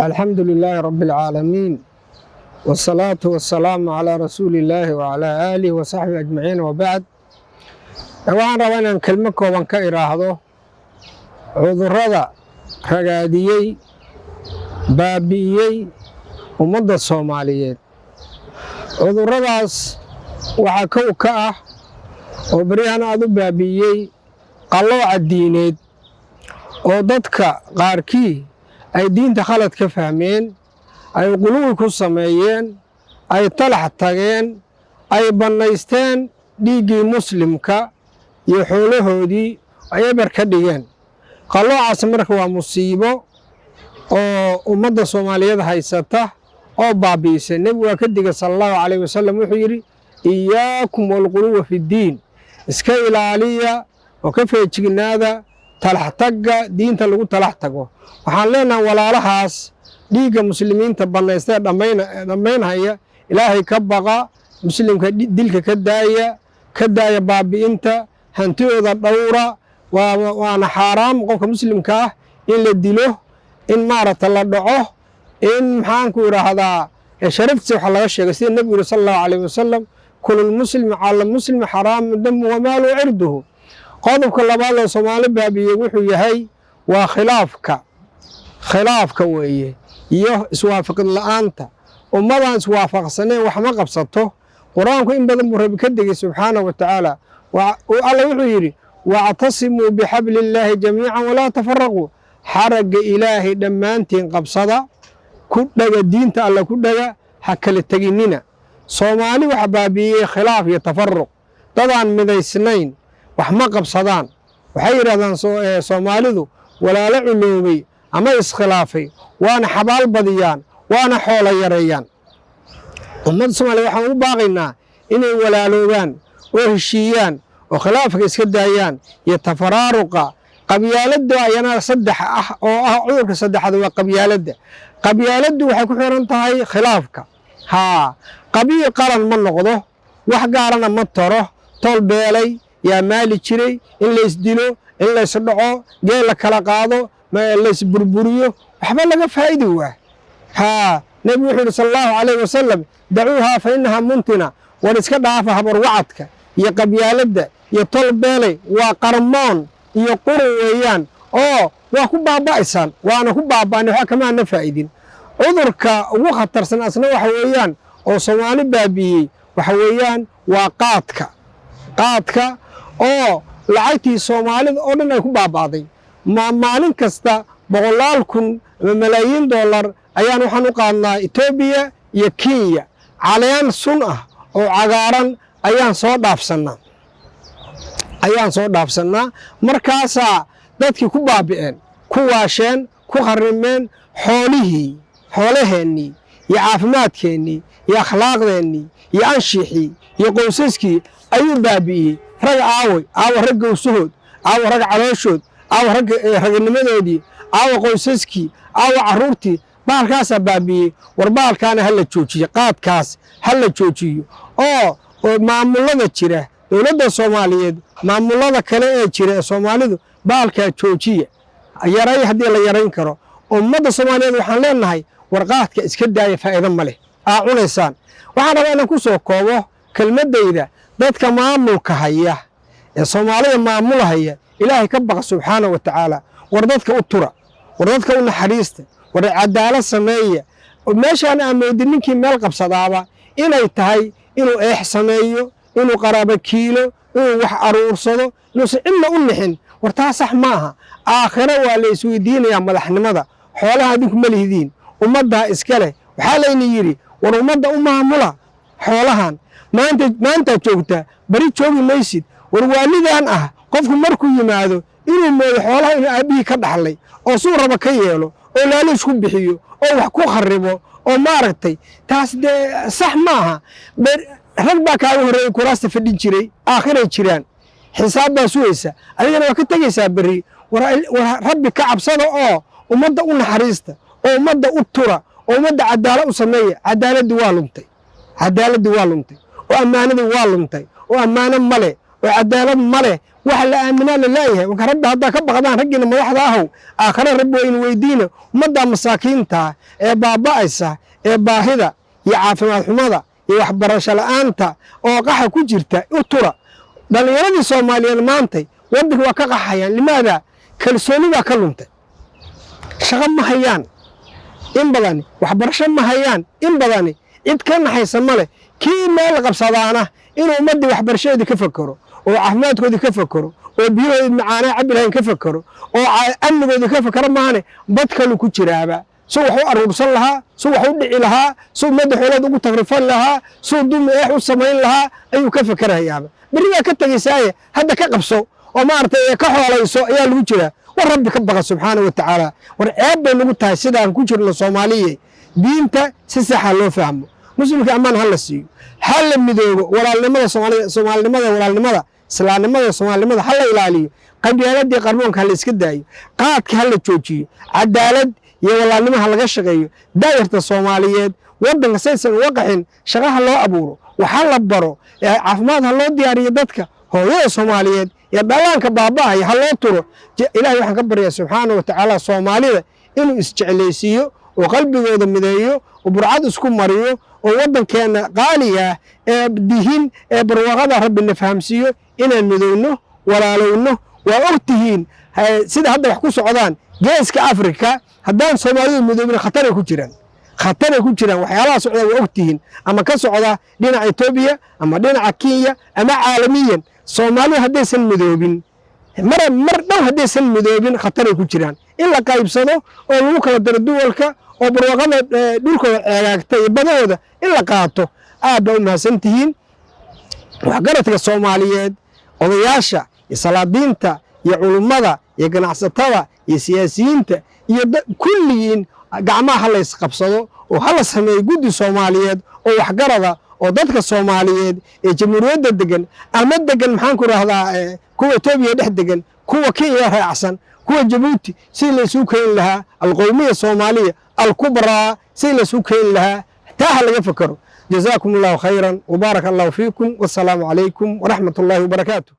الحمد لله رب العالمين والصلاة والسلام على رسول الله وعلى آله وصحبه أجمعين وبعد. waxaan rabaa inaan kelmo kooban ka iraahdo cudurrada ragaadiyey baabi'iyey ummadda Soomaaliyeed. cudurradaas waxaa kow ka ah oo bariyahan aad u baabi'iyey qalooca diineed oo dadka qaarkii ay diinta khalad ka fahmeen, ay quluwi ku sameeyeen, ay talax tageen, ay bannaysteen dhiiggii muslimka iyo xoolahoodii ay eber ka dhigeen. qaloocaas marka waa musiibo oo ummadda Soomaaliyeed haysata oo baabi'isay. nebigu waa ka digay sallallahu alayhi wasallam, wuxuu yidhi iyaakum walquluwa fi ddiin, iska ilaaliya oo ka feejignaada talax tagga diinta lagu talax tago. waxaan leenahay walaalahaas dhiigga muslimiinta bannaystay dhammaynhaya, ilaahay ka baqa, muslimka dilka ka daaya baabi'inta, hantidooda dhowra. waana xaaraam qofka muslimka ah in la dilo, in maaragta la dhaco, in maxaanku idhaahdaa sharaftiisa waxa laga sheegay sida nebigu yidhi sallallahu alayhi wasallam, kulul muslimi cala muslimi xaraamu damu wamaalu cirduhu. qodobka labaad oo Soomaali baabi'iyey wuxuu yahay waa khilaafka weeye iyo iswaafaqid la'aanta. ummadaan iswaafaqsaneen wax ma qabsato. qur-aanku in badan buu Rabbi ka digay subxaanahu wa tacaala. alla wuxuu yidhi wactasimuu bixabli illaahi jamiican walaa tafaraquu, xaragga ilaahay dhammaantiin qabsada, ku dhaga diinta alla ku dhaga, ha kala teginnina. Soomaali waxa baabi'iyey khilaaf iyo tafaruq. dadaan midaysnayn wax ma qabsadaan. waxay yidhahdaan Soomaalidu walaalo culoobay ama iskhilaafay waana xabaal badiyaan, waana xoolo yareeyaan. ummadda Soomaaliya waxaan ugu baaqaynaa inay walaaloobaan oo heshiiyaan oo khilaafka iska daayaan iyo tafaraaruqa. qabyaaladda ayana saddex ah oo ah cudurka saddexaad waa qabyaaladda. qabyaaladdu waxay ku xiran tahay khilaafka. qabiil qaran ma noqdo, wax gaarana ma taro. tol beelay yaa maali jiray in la isdilo, in la isdhaco, geel la kala qaado, la isburburiyo, waxba laga faa'idi waa. nebigu wuxuu yidhi sallallahu alayhi wasallam dacuuhaa fa innahaa muntina, war iska dhaafa habar wacadka iyo qabyaaladda iyo tol beelay, waa qarmoon iyo qurun weeyaan oo waa ku baaba'aysaan, waana ku baaba'nay, wax kamaana faa'idin. cudurka ugu khatarsan asna waxa weeyaan oo Soomaali baabi'iyey waxa weeyaan waa qaadka oo lacagtii Soomaalida oo dhan ay ku baaba'day. maalin kasta boqolaal kun ama malaayiin dollar ayaan waxaan u qaadnaa Itoobiya iyo Kenya. caleen sun ah oo cagaaran ayaan soo dhaafsannaa. markaasaa dadkii ku baabi'een, ku waasheen, ku kharrimeen xoolaheennii iyo caafimaadkeennii iyo akhlaaqdeennii iyo anshixii iyo qoysaskii ayuu baabi'iyey. rag aawa rag gowsahood, aawa rag calooshood, aawa raganimadoodii, aawa qoysaskii, aawa carruurtii. baalkaasaa baabi'iyey. war baalkaana ha la joojiyo, qaadkaas ha la joojiyo oo maamullada jira, dowladda Soomaaliyeed, maamullada kale ee jira ee Soomaalidu baalkaa joojiya, yaray haddii la yarayn karo. ummadda Soomaaliyeed waxaan leenahay war qaadka iska daaya, faa'iido ma leh, cunaysaan. waxaan rabaa inaan ku soo koobo kelmaddayda dadka maamulka haya ee Soomaalida maamulhaya, ilaahay ka baqa subxaanahu wa tacaala. war dadka u tura, war dadka u naxariista, war cadaalad sameeya. meeshaan aan moodin ninkii meel qabsadaaba inay tahay inuu eex sameeyo, inuu qaraabo kiilo, inuu wax aruursado, inuusan cidna u nixin. war taa sax maaha. aakhiro waa la isweydiinayaa madaxnimada. xoolaha adinku ma lihidiin, ummaddaa iska leh. waxaa layna yidhi war ummadda u maamula xoolahan. maantaad joogtaa, bari joogi maysid. war waalidaan ah qofku markuu yimaado inuu moodo xoolaha inuu aabbihii ka dhaxlay oo suu raba ka yeelo oo laaliis ku bixiyo oo wax ku kharribo oo maaragtay taas dee sax maaha. rag baa kaaga horreeyey kuraasta fadhin jiray, aakhiray jiraan, xisaab baa sugaysa, adigana waa ka tegaysaa berri. war rabbi ka cabsada oo ummadda u naxariista oo ummadda u tura oo ummadda cadaalad u sameeya. cadaaladii waa luntay oo ammaanadii waa luntay oo ammaano ma leh oo cadaalad ma leh. wax la aaminaa la leeyahay marka rabbi haddaa ka baqdaan raggiina madaxda ahow aakhare rabbi waa in weydiina ummadda masaakiinta ee baaba'aysa ee baahida iyo caafimaad xumada iyo waxbarasho la'aanta oo qaxa ku jirta u tura dhalinyaradii Soomaaliyeed maantay waddanka waa ka qaxayaan limaada kalsooni baa ka luntay shaqo ma hayaan in badan waxbarasho ma hayaan in badan cid ka naxaysa male kii meel qabsadaana inuu ummadii waxbarashadeedii ka fakaro oo caafimaadkoodii ka fakaro oo biyahoodii macaanaa cabbi lahayn ka fakaro oo amnigoodii ka fakaro maahane bad kale ku jiraaba soo wax u aruursan lahaa soo wax u dhici lahaa soo madaxooda ugu tagrifan lahaa soo dumi u samayn lahaa ayuu ka fakarayaaba bariga ka tagaysaaye hadda ka qabso oo maartay ka xoolayso ayaa lagu jiraa war rabbi ka baqa subxaanahu wa ta'ala war ceeb bay nagu tahay sidaan ku jirno Soomaaliyeed diinta si sax ah loo fahmo muslimka amaan hal la siiyo hal la midoobo walaalnimada Soomaalinimada islaamnimada hal la ilaaliyo qabyaaladii qarmoonka la iska daayo qaadka hal la joojiyo cadaalad iyo walaalnimada laga shaqeeyo daayirta Soomaaliyeed waddanka saysan uga qaxin shaqaha loo abuuro waxa la baro caafimaad loo diyaariyo dadka hooyada Soomaaliyeed ya dhalaanka baabaha ha loo turo ilaahay waxaan ka baryaa subxaanahu wa ta'ala Soomaalida inuu isjeclaysiiyo oo qalbigooda mideeyo oo burcad isku mariyo oo waddankeena qaaliga ee dihin ee barwaaqada rabbi na fahamsiyo inaan midowno walaalowno waa ogtihiin sida hadda wax ku socdaan geeska Afrika haddaan Soomaalidu midoobin khatar ku jiraan waxyaalaha socda waa ogtihiin ama ka socda dhinaca Itoobiya ama dhinaca Kenya ama caalamiyan Soomaalidu haddaysan midoobin mar dhow haddaysan midoobin khatar ku jiraan in la qaybsado oo lagu kala daro duwalka oo barwaaqada dhulkooda ceegaagtay badahooda in la qaato aad bay u mahadsantihiin waxgaradka Soomaaliyeed odayaasha iyo salaadiinta iyo culimada iyo ganacsatada iyo siyaasiyiinta iyo kulligiin gacmaha la isqabsado oo hala sameeyo guddi Soomaaliyeed oo waxgarada oo dadka Soomaaliyeed ee jamhuuriyadda degan ama degan maxaan ku raahdaa kuwa Itoobiya dhex degan kuwa Kenya raacsan kuwa Djibouti si la isu keen lahaa alqowmiyada Soomaaliya الكبرى سيلس وكين لها تاها اللي يفكروا جزاكم الله خيرا وبارك الله فيكم والسلام عليكم ورحمة الله وبركاته.